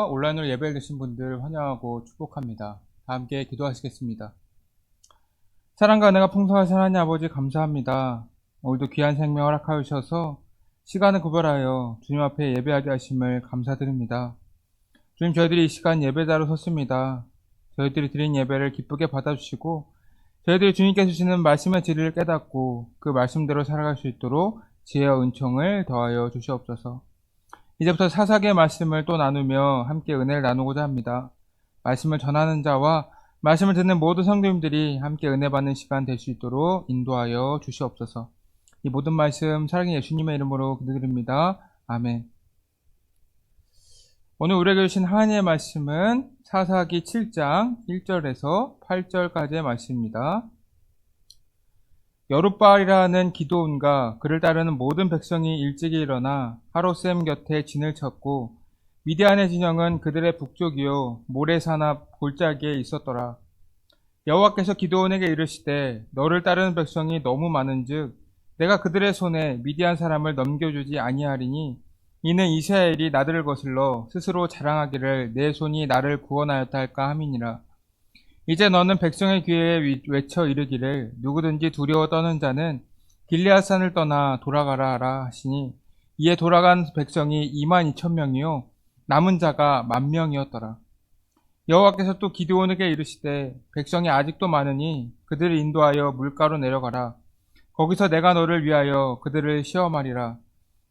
온라인으로 예배를 드신 분들 환영하고 축복합니다. 다 함께 기도하시겠습니다. 사랑과 은혜가 풍성하신 하나님 아버지 감사합니다. 오늘도 귀한 생명 허락하여 주셔서 시간을 구별하여 주님 앞에 예배하게 하심을 감사드립니다. 주님, 저희들이 이 시간 예배자로 섰습니다. 저희들이 드린 예배를 기쁘게 받아주시고 저희들이 주님께서 주시는 말씀의 진리를 깨닫고 그 말씀대로 살아갈 수 있도록 지혜와 은총을 더하여 주시옵소서. 이제부터 사사기의 말씀을 또 나누며 함께 은혜를 나누고자 합니다. 말씀을 전하는 자와 말씀을 듣는 모든 성도님들이 함께 은혜 받는 시간 될 수 있도록 인도하여 주시옵소서. 이 모든 말씀 사랑의 예수님의 이름으로 기도드립니다. 아멘. 오늘 우리에게 주신 하나님의 말씀은 사사기 7장 1절에서 8절까지의 말씀입니다. 여룻바알이라는 기드온과 그를 따르는 모든 백성이 일찍이 일어나 하롯셈 곁에 진을 쳤고 미디안의 진영은 그들의 북쪽이요 모레산 앞 골짜기에 있었더라. 여호와께서 기드온에게 이르시되 너를 따르는 백성이 너무 많은즉 내가 그들의 손에 미디안 사람을 넘겨주지 아니하리니 이는 이스라엘이 나들을 거슬러 스스로 자랑하기를 내 손이 나를 구원하였다 할까 함이니라. 이제 너는 백성의 귀에 외쳐 이르기를 누구든지 두려워 떠는 자는 길르앗산을 떠나 돌아가라 하라 하시니 이에 돌아간 백성이 22,000명이요 남은 자가 10,000명이었더라. 여호와께서 또 기드온에게 이르시되 백성이 아직도 많으니 그들을 인도하여 물가로 내려가라. 거기서 내가 너를 위하여 그들을 시험하리라.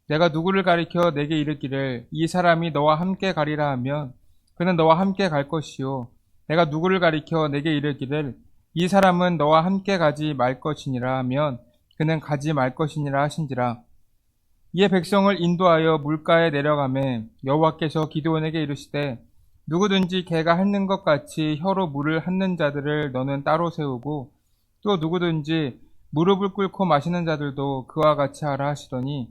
내가 누구를 가리켜 내게 이르기를 이 사람이 너와 함께 가리라 하면 그는 너와 함께 갈 것이요 내가 누구를 가리켜 내게 이르기를 이 사람은 너와 함께 가지 말 것이니라 하면 그는 가지 말 것이니라 하신지라. 이에 백성을 인도하여 물가에 내려가매 여호와께서 기드온에게 이르시되 누구든지 개가 핥는 것 같이 혀로 물을 핥는 자들을 너는 따로 세우고 또 누구든지 무릎을 꿇고 마시는 자들도 그와 같이 하라 하시더니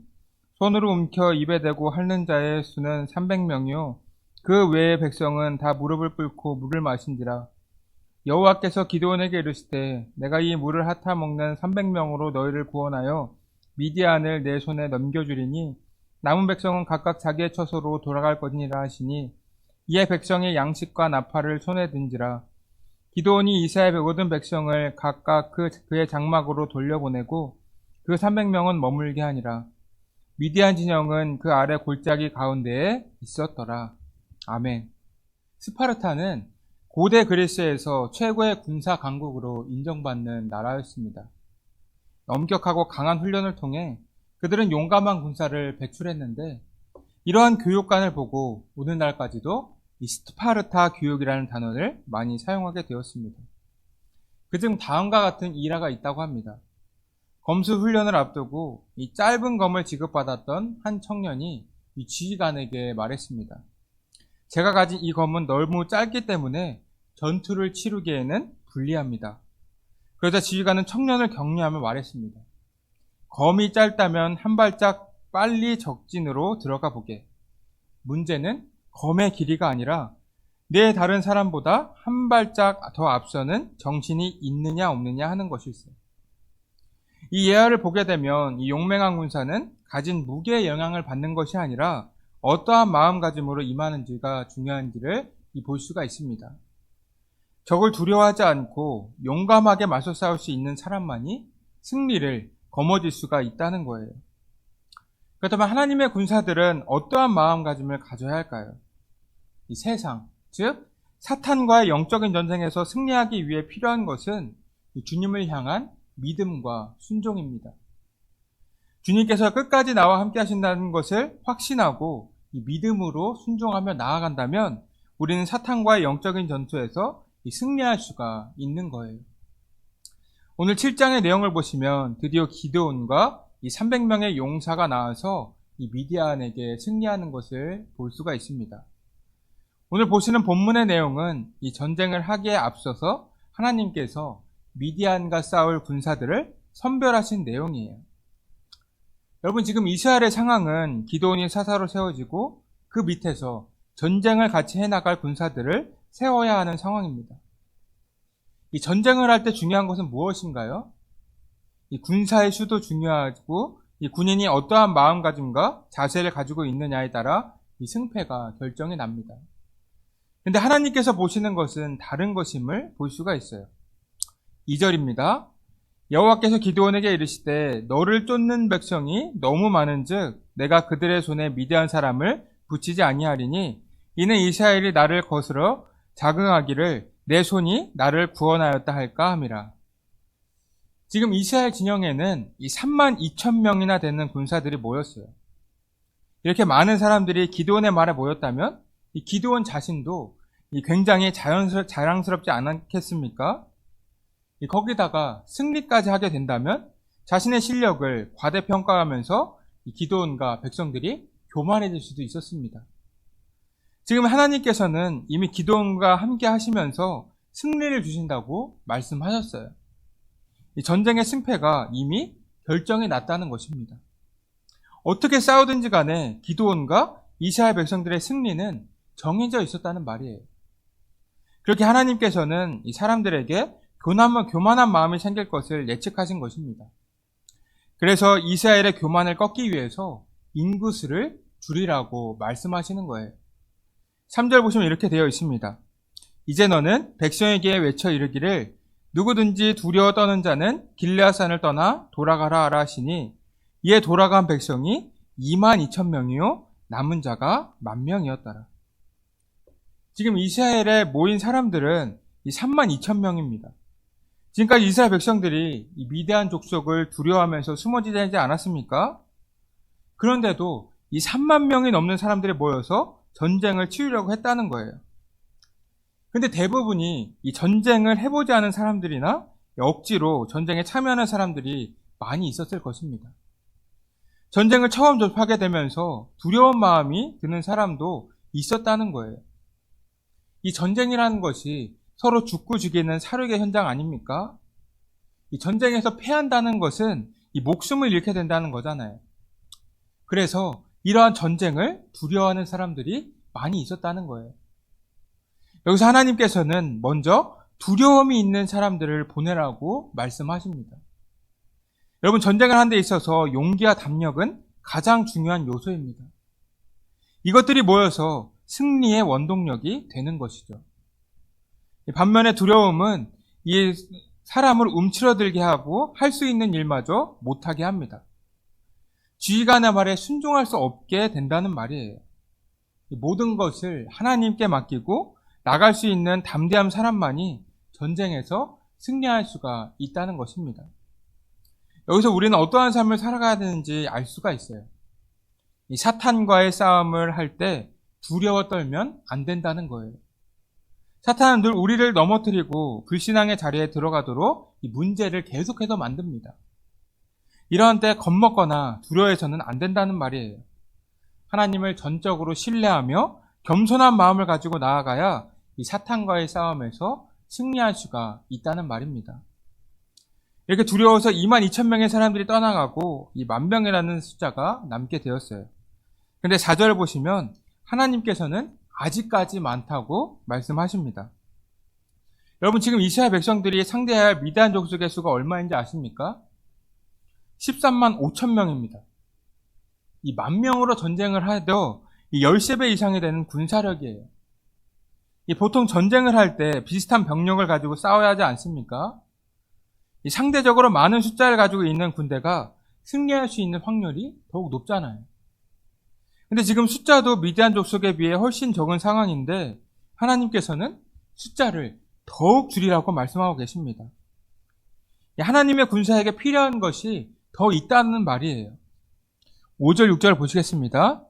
손으로 움켜 입에 대고 핥는 자의 수는 300명이요 그 외의 백성은 다 무릎을 꿇고 물을 마신지라. 여호와께서 기드온에게 이르시되 내가 이 물을 핥아 먹는 300명으로 너희를 구원하여 미디안을 내 손에 넘겨주리니 남은 백성은 각각 자기의 처소로 돌아갈 것이니라 하시니 이에 백성의 양식과 나팔을 손에 든지라. 기드온이 이스라엘 모든 백성을 각각 그의 장막으로 돌려보내고 그 300명은 머물게 하니라. 미디안 진영은 그 아래 골짜기 가운데에 있었더라. 아멘. 스파르타는 고대 그리스에서 최고의 군사 강국으로 인정받는 나라였습니다. 엄격하고 강한 훈련을 통해 그들은 용감한 군사를 배출했는데 이러한 교육관을 보고 오늘날까지도 이 스파르타 교육이라는 단어를 많이 사용하게 되었습니다. 그중 다음과 같은 일화가 있다고 합니다. 검수 훈련을 앞두고 이 짧은 검을 지급받았던 한 청년이 이 지휘관에게 말했습니다. 제가 가진 이 검은 너무 짧기 때문에 전투를 치르기에는 불리합니다. 그러자 지휘관은 청년을 격려하며 말했습니다. 검이 짧다면 한 발짝 빨리 적진으로 들어가 보게. 문제는 검의 길이가 아니라 내 다른 사람보다 한 발짝 더 앞서는 정신이 있느냐 없느냐 하는 것일세. 이 예화를 보게 되면 이 용맹한 군사는 가진 무게의 영향을 받는 것이 아니라 어떠한 마음가짐으로 임하는지가 중요한지를 볼 수가 있습니다. 적을 두려워하지 않고 용감하게 맞서 싸울 수 있는 사람만이 승리를 거머쥘 수가 있다는 거예요. 그렇다면 하나님의 군사들은 어떠한 마음가짐을 가져야 할까요? 이 세상, 즉 사탄과의 영적인 전쟁에서 승리하기 위해 필요한 것은 주님을 향한 믿음과 순종입니다. 주님께서 끝까지 나와 함께 하신다는 것을 확신하고 이 믿음으로 순종하며 나아간다면 우리는 사탄과의 영적인 전투에서 승리할 수가 있는 거예요. 오늘 7장의 내용을 보시면 드디어 기드온과 이 300명의 용사가 나와서 이 미디안에게 승리하는 것을 볼 수가 있습니다. 오늘 보시는 본문의 내용은 이 전쟁을 하기에 앞서서 하나님께서 미디안과 싸울 군사들을 선별하신 내용이에요. 여러분, 지금 이스라엘의 상황은 기드온이 사사로 세워지고 그 밑에서 전쟁을 같이 해나갈 군사들을 세워야 하는 상황입니다. 이 전쟁을 할 때 중요한 것은 무엇인가요? 이 군사의 수도 중요하고 이 군인이 어떠한 마음가짐과 자세를 가지고 있느냐에 따라 이 승패가 결정이 납니다. 근데 하나님께서 보시는 것은 다른 것임을 볼 수가 있어요. 2절입니다. 여호와께서 기드온에게 이르시되 너를 쫓는 백성이 너무 많은즉 내가 그들의 손에 미디안 사람을 붙이지 아니하리니 이는 이스라엘이 나를 거스러 자긍하기를 내 손이 나를 구원하였다 할까 함이라. 지금 이스라엘 진영에는 이 3만 2천 명이나 되는 군사들이 모였어요. 이렇게 많은 사람들이 기드온의 말에 모였다면 이 기드온 자신도 굉장히 자랑스럽지 않겠습니까? 거기다가 승리까지 하게 된다면 자신의 실력을 과대평가하면서 이 기드온과 백성들이 교만해질 수도 있었습니다. 지금 하나님께서는 이미 기드온과 함께 하시면서 승리를 주신다고 말씀하셨어요. 이 전쟁의 승패가 이미 결정이 났다는 것입니다. 어떻게 싸우든지 간에 기드온과 이스라엘 백성들의 승리는 정해져 있었다는 말이에요. 그렇게 하나님께서는 이 사람들에게 교만한 마음이 생길 것을 예측하신 것입니다. 그래서 이스라엘의 교만을 꺾기 위해서 인구수를 줄이라고 말씀하시는 거예요. 3절 보시면 이렇게 되어 있습니다. 이제 너는 백성에게 외쳐 이르기를 누구든지 두려워 떠는 자는 길르앗산을 떠나 돌아가라 하라 하시니 이에 돌아간 백성이 2만 2천 명이요 남은 자가 10,000명이었더라. 지금 이스라엘에 모인 사람들은 이 3만 2천 명입니다. 지금까지 이스라엘 백성들이 이 미디안 족속을 두려워하면서 숨어 지내지 않았습니까? 그런데도 이 3만 명이 넘는 사람들이 모여서 전쟁을 치르려고 했다는 거예요. 근데 대부분이 이 전쟁을 해보지 않은 사람들이나 억지로 전쟁에 참여하는 사람들이 많이 있었을 것입니다. 전쟁을 처음 접하게 되면서 두려운 마음이 드는 사람도 있었다는 거예요. 이 전쟁이라는 것이 서로 죽고 죽이는 살육의 현장 아닙니까? 이 전쟁에서 패한다는 것은 이 목숨을 잃게 된다는 거잖아요. 그래서 이러한 전쟁을 두려워하는 사람들이 많이 있었다는 거예요. 여기서 하나님께서는 먼저 두려움이 있는 사람들을 보내라고 말씀하십니다. 여러분, 전쟁을 하는 데 있어서 용기와 담력은 가장 중요한 요소입니다. 이것들이 모여서 승리의 원동력이 되는 것이죠. 반면에 두려움은 이 사람을 움츠러들게 하고 할 수 있는 일마저 못하게 합니다. 지휘관의 말에 순종할 수 없게 된다는 말이에요. 모든 것을 하나님께 맡기고 나갈 수 있는 담대한 사람만이 전쟁에서 승리할 수가 있다는 것입니다. 여기서 우리는 어떠한 삶을 살아가야 되는지 알 수가 있어요. 이 사탄과의 싸움을 할 때 두려워 떨면 안 된다는 거예요. 사탄은 늘 우리를 넘어뜨리고 불신앙의 자리에 들어가도록 이 문제를 계속해서 만듭니다. 이러한 때 겁먹거나 두려워해서는 안 된다는 말이에요. 하나님을 전적으로 신뢰하며 겸손한 마음을 가지고 나아가야 이 사탄과의 싸움에서 승리할 수가 있다는 말입니다. 이렇게 두려워서 2만 2천 명의 사람들이 떠나가고 이 10,000명이라는 숫자가 남게 되었어요. 근데 4절을 보시면 하나님께서는 아직까지 많다고 말씀하십니다. 여러분, 지금 이스라엘 백성들이 상대해야 할 미디안 족속의 수가 얼마인지 아십니까? 13만 5천 명입니다. 이 10,000명으로 전쟁을 해도 이 13배 이상이 되는 군사력이에요. 이 보통 전쟁을 할 때 비슷한 병력을 가지고 싸워야 하지 않습니까? 이 상대적으로 많은 숫자를 가지고 있는 군대가 승리할 수 있는 확률이 더욱 높잖아요. 근데 지금 숫자도 미디안 족속에 비해 훨씬 적은 상황인데 하나님께서는 숫자를 더욱 줄이라고 말씀하고 계십니다. 하나님의 군사에게 필요한 것이 더 있다는 말이에요. 5절, 6절 보시겠습니다.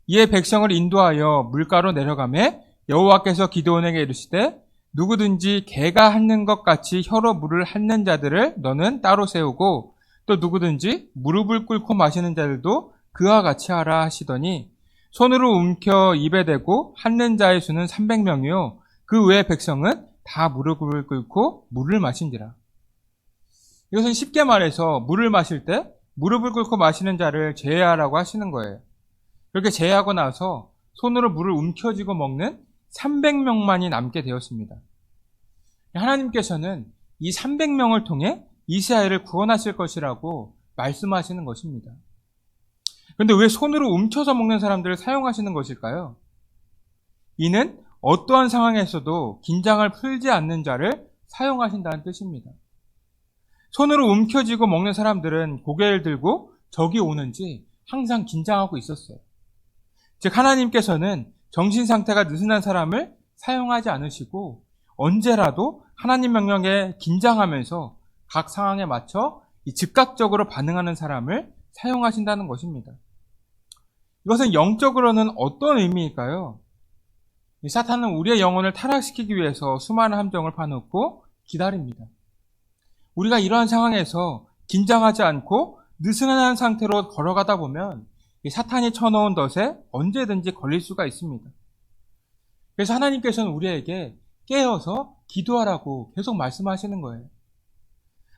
이에 백성을 인도하여 물가로 내려가매 여호와께서 기드온에게 이르시되 누구든지 개가 핥는 것 같이 혀로 물을 핥는 자들을 너는 따로 세우고 또 누구든지 무릎을 꿇고 마시는 자들도 그와 같이 하라 하시더니 손으로 움켜 입에 대고 핥는 자의 수는 300명이요 그 외의 백성은 다 무릎을 꿇고 물을 마신지라. 이것은 쉽게 말해서 물을 마실 때 무릎을 꿇고 마시는 자를 제외하라고 하시는 거예요. 그렇게 제외하고 나서 손으로 물을 움켜쥐고 먹는 300명만이 남게 되었습니다. 하나님께서는 이 300명을 통해 이스라엘을 구원하실 것이라고 말씀하시는 것입니다. 그런데 왜 손으로 움켜서 먹는 사람들을 사용하시는 것일까요? 이는 어떠한 상황에서도 긴장을 풀지 않는 자를 사용하신다는 뜻입니다. 손으로 움켜쥐고 먹는 사람들은 고개를 들고 적이 오는지 항상 긴장하고 있었어요. 즉 하나님께서는 정신 상태가 느슨한 사람을 사용하지 않으시고 언제라도 하나님 명령에 긴장하면서 각 상황에 맞춰 즉각적으로 반응하는 사람을 사용하신다는 것입니다. 이것은 영적으로는 어떤 의미일까요? 사탄은 우리의 영혼을 타락시키기 위해서 수많은 함정을 파놓고 기다립니다. 우리가 이러한 상황에서 긴장하지 않고 느슨한 상태로 걸어가다 보면 사탄이 쳐놓은 덫에 언제든지 걸릴 수가 있습니다. 그래서 하나님께서는 우리에게 깨어서 기도하라고 계속 말씀하시는 거예요.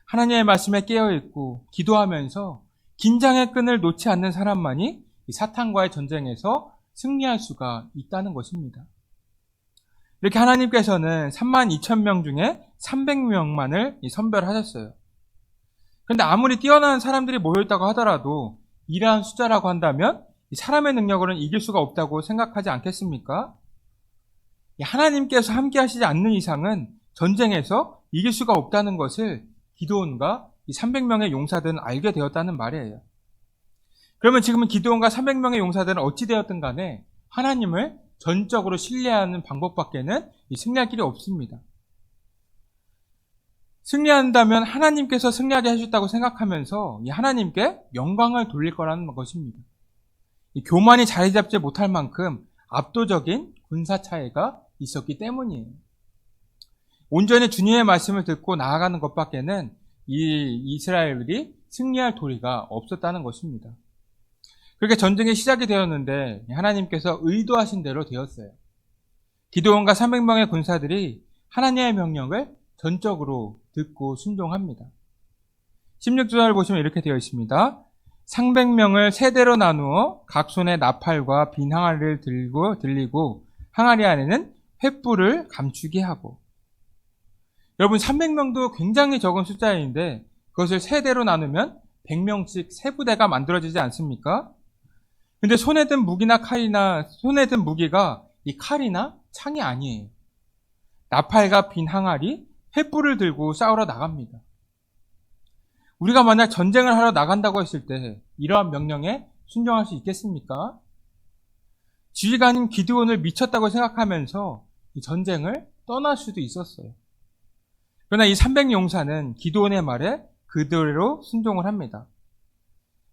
하나님의 말씀에 깨어있고 기도하면서 긴장의 끈을 놓지 않는 사람만이 사탄과의 전쟁에서 승리할 수가 있다는 것입니다. 이렇게 하나님께서는 32,000명 중에 300명만을 선별하셨어요. 그런데 아무리 뛰어난 사람들이 모여있다고 하더라도 이러한 숫자라고 한다면 사람의 능력으로는 이길 수가 없다고 생각하지 않겠습니까? 하나님께서 함께 하시지 않는 이상은 전쟁에서 이길 수가 없다는 것을 기드온과 300명의 용사들은 알게 되었다는 말이에요. 그러면 지금은 기드온과 300명의 용사들은 어찌 되었든 간에 하나님을 전적으로 신뢰하는 방법밖에는 승리할 길이 없습니다. 승리한다면 하나님께서 승리하게 해주셨다고 생각하면서 하나님께 영광을 돌릴 거라는 것입니다. 교만이 자리 잡지 못할 만큼 압도적인 군사 차이가 있었기 때문이에요. 온전히 주님의 말씀을 듣고 나아가는 것밖에는 이 이스라엘이 승리할 도리가 없었다는 것입니다. 그렇게 전쟁이 시작이 되었는데 하나님께서 의도하신 대로 되었어요. 기드온과 300명의 군사들이 하나님의 명령을 전적으로 듣고 순종합니다. 16절을 보시면 이렇게 되어 있습니다. 300명을 세 대로 나누어 각 손에 나팔과 빈 항아리를 들리고 항아리 안에는 횃불을 감추게 하고. 여러분 300명도 굉장히 적은 숫자인데 그것을 세 대로 나누면 100명씩 세 부대가 만들어지지 않습니까? 근데 손에 든 무기가 이 칼이나 창이 아니에요. 나팔과 빈 항아리, 횃불을 들고 싸우러 나갑니다. 우리가 만약 전쟁을 하러 나간다고 했을 때 이러한 명령에 순종할 수 있겠습니까? 지휘관인 기드온을 미쳤다고 생각하면서 이 전쟁을 떠날 수도 있었어요. 그러나 이 300용사는 기드온의 말에 그대로 순종을 합니다.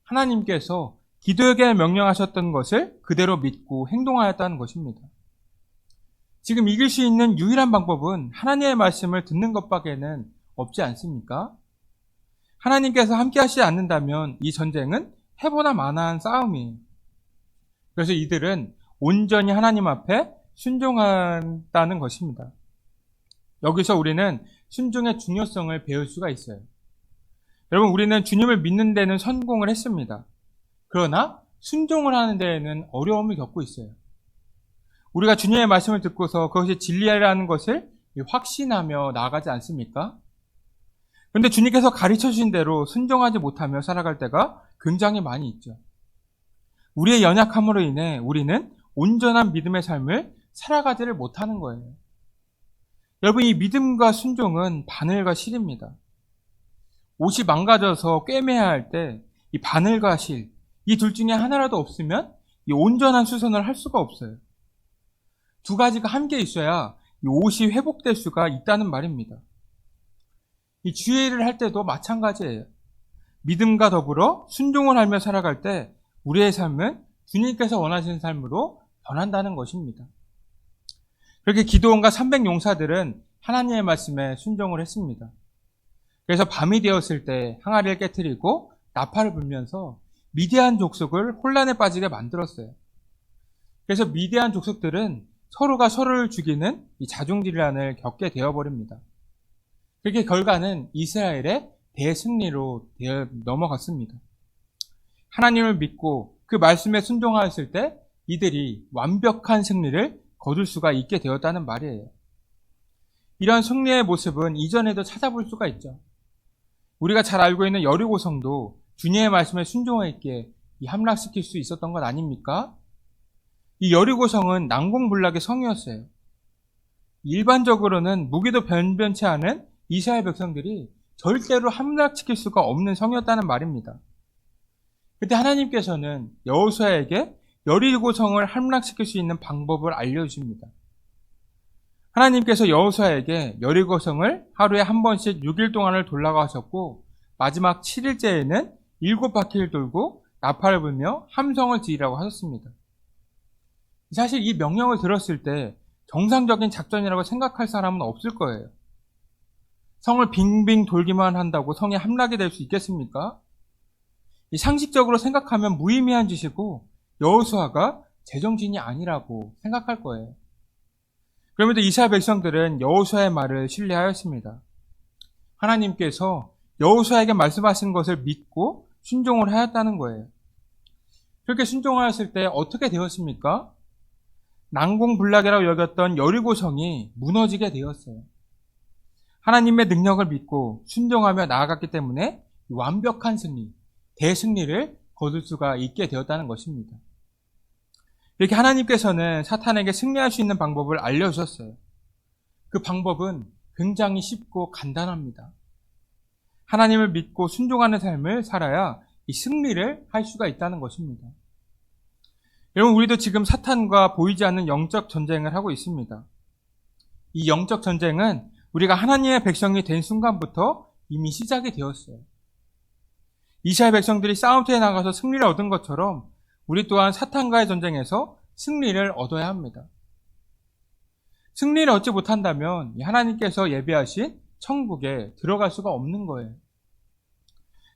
하나님께서 기드온에게 명령하셨던 것을 그대로 믿고 행동하였다는 것입니다. 지금 이길 수 있는 유일한 방법은 하나님의 말씀을 듣는 것밖에는 없지 않습니까? 하나님께서 함께 하시지 않는다면 이 전쟁은 해보나 마나한 싸움이에요. 그래서 이들은 온전히 하나님 앞에 순종한다는 것입니다. 여기서 우리는 순종의 중요성을 배울 수가 있어요. 여러분, 우리는 주님을 믿는 데는 성공을 했습니다. 그러나 순종을 하는 데에는 어려움을 겪고 있어요. 우리가 주님의 말씀을 듣고서 그것이 진리라는 것을 확신하며 나아가지 않습니까? 그런데 주님께서 가르쳐 주신 대로 순종하지 못하며 살아갈 때가 굉장히 많이 있죠. 우리의 연약함으로 인해 우리는 온전한 믿음의 삶을 살아가지를 못하는 거예요. 여러분, 이 믿음과 순종은 바늘과 실입니다. 옷이 망가져서 꿰매야 할 때 이 바늘과 실, 이 둘 중에 하나라도 없으면 이 온전한 수선을 할 수가 없어요. 두 가지가 함께 있어야 이 옷이 회복될 수가 있다는 말입니다. 이 주의를 할 때도 마찬가지예요. 믿음과 더불어 순종을 하며 살아갈 때 우리의 삶은 주님께서 원하시는 삶으로 변한다는 것입니다. 그렇게 기드온과 300용사들은 하나님의 말씀에 순종을 했습니다. 그래서 밤이 되었을 때 항아리를 깨트리고 나팔을 불면서 미디안 족속을 혼란에 빠지게 만들었어요. 그래서 미디안 족속들은 서로가 서로를 죽이는 이 자중질환을 겪게 되어버립니다. 그렇게 결과는 이스라엘의 대승리로 넘어갔습니다. 하나님을 믿고 그 말씀에 순종하였을 때 이들이 완벽한 승리를 거둘 수가 있게 되었다는 말이에요. 이러한 승리의 모습은 이전에도 찾아볼 수가 있죠. 우리가 잘 알고 있는 여리고성도 주님의 말씀에 순종했기에 함락시킬 수 있었던 것 아닙니까? 이 여리고성은 난공불락의 성이었어요. 일반적으로는 무기도 변변치 않은 이스라엘 백성들이 절대로 함락시킬 수가 없는 성이었다는 말입니다. 그때 하나님께서는 여호수아에게 여리고성을 함락시킬 수 있는 방법을 알려주십니다. 하나님께서 여호수아에게 여리고성을 하루에 한 번씩 6일 동안을 돌라고 하셨고, 마지막 7일째에는 7바퀴를 돌고 나팔을 불며 함성을 지으라고 하셨습니다. 사실 이 명령을 들었을 때 정상적인 작전이라고 생각할 사람은 없을 거예요. 성을 빙빙 돌기만 한다고 성이 함락이 될 수 있겠습니까? 상식적으로 생각하면 무의미한 짓이고 여호수아가 제정신이 아니라고 생각할 거예요. 그럼에도 이스라엘 백성들은 여호수아의 말을 신뢰하였습니다. 하나님께서 여호수아에게 말씀하신 것을 믿고 순종을 하였다는 거예요. 그렇게 순종하였을 때 어떻게 되었습니까? 난공불락이라고 여겼던 여리고성이 무너지게 되었어요. 하나님의 능력을 믿고 순종하며 나아갔기 때문에 완벽한 승리, 대승리를 거둘 수가 있게 되었다는 것입니다. 이렇게 하나님께서는 사탄에게 승리할 수 있는 방법을 알려주셨어요. 그 방법은 굉장히 쉽고 간단합니다. 하나님을 믿고 순종하는 삶을 살아야 이 승리를 할 수가 있다는 것입니다. 여러분, 우리도 지금 사탄과 보이지 않는 영적 전쟁을 하고 있습니다. 이 영적 전쟁은 우리가 하나님의 백성이 된 순간부터 이미 시작이 되었어요. 이스라엘 백성들이 싸움터에 나가서 승리를 얻은 것처럼 우리 또한 사탄과의 전쟁에서 승리를 얻어야 합니다. 승리를 얻지 못한다면 하나님께서 예비하신 천국에 들어갈 수가 없는 거예요.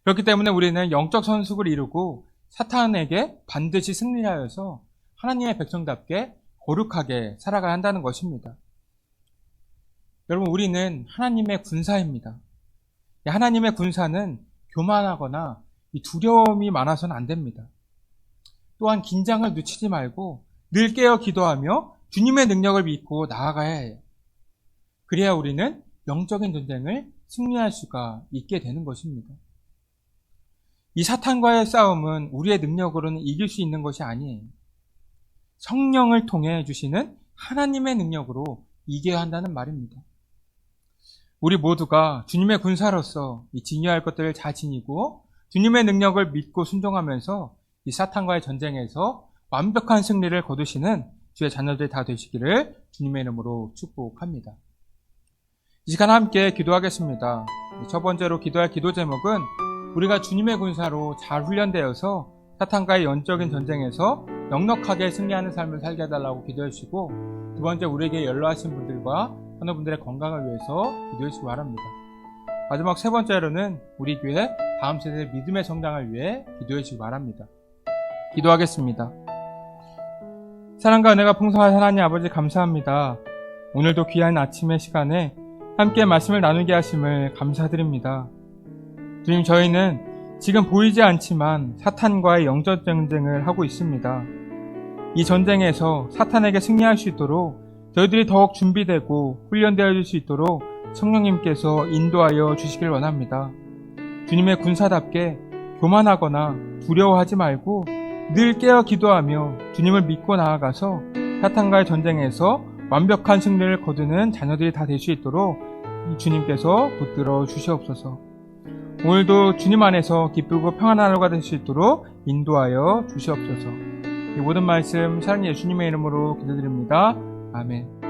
그렇기 때문에 우리는 영적 선숙을 이루고 사탄에게 반드시 승리하여서 하나님의 백성답게 거룩하게 살아가야 한다는 것입니다. 여러분, 우리는 하나님의 군사입니다. 하나님의 군사는 교만하거나 두려움이 많아서는 안 됩니다. 또한 긴장을 늦추지 말고 늘 깨어 기도하며 주님의 능력을 믿고 나아가야 해요. 그래야 우리는 영적인 전쟁을 승리할 수가 있게 되는 것입니다. 이 사탄과의 싸움은 우리의 능력으로는 이길 수 있는 것이 아니에요. 성령을 통해 주시는 하나님의 능력으로 이겨야 한다는 말입니다. 우리 모두가 주님의 군사로서 이 지녀야 할 것들을 잘 지니고 주님의 능력을 믿고 순종하면서 이 사탄과의 전쟁에서 완벽한 승리를 거두시는 주의 자녀들 다 되시기를 주님의 이름으로 축복합니다. 이 시간 함께 기도하겠습니다. 첫 번째로 기도할 기도 제목은 우리가 주님의 군사로 잘 훈련되어서 사탄과의 영적인 전쟁에서 넉넉하게 승리하는 삶을 살게 해달라고 기도해 주시고, 두 번째, 우리에게 연로하신 분들과 환우분들의 건강을 위해서 기도해 주시기 바랍니다. 마지막 세 번째로는 우리 교회 다음 세대 믿음의 성장을 위해 기도해 주시기 바랍니다. 기도하겠습니다. 사랑과 은혜가 풍성한 하나님 아버지, 감사합니다. 오늘도 귀한 아침의 시간에 함께 말씀을 나누게 하심을 감사드립니다. 주님, 저희는 지금 보이지 않지만 사탄과의 영적 전쟁을 하고 있습니다. 이 전쟁에서 사탄에게 승리할 수 있도록 저희들이 더욱 준비되고 훈련되어질 수 있도록 성령님께서 인도하여 주시길 원합니다. 주님의 군사답게 교만하거나 두려워하지 말고 늘 깨어 기도하며 주님을 믿고 나아가서 사탄과의 전쟁에서 완벽한 승리를 거두는 자녀들이 다 될 수 있도록 주님께서 붙들어 주시옵소서. 오늘도 주님 안에서 기쁘고 평안한 하루가 될 수 있도록 인도하여 주시옵소서. 이 모든 말씀 사랑의 예수님의 이름으로 기도드립니다. 아멘.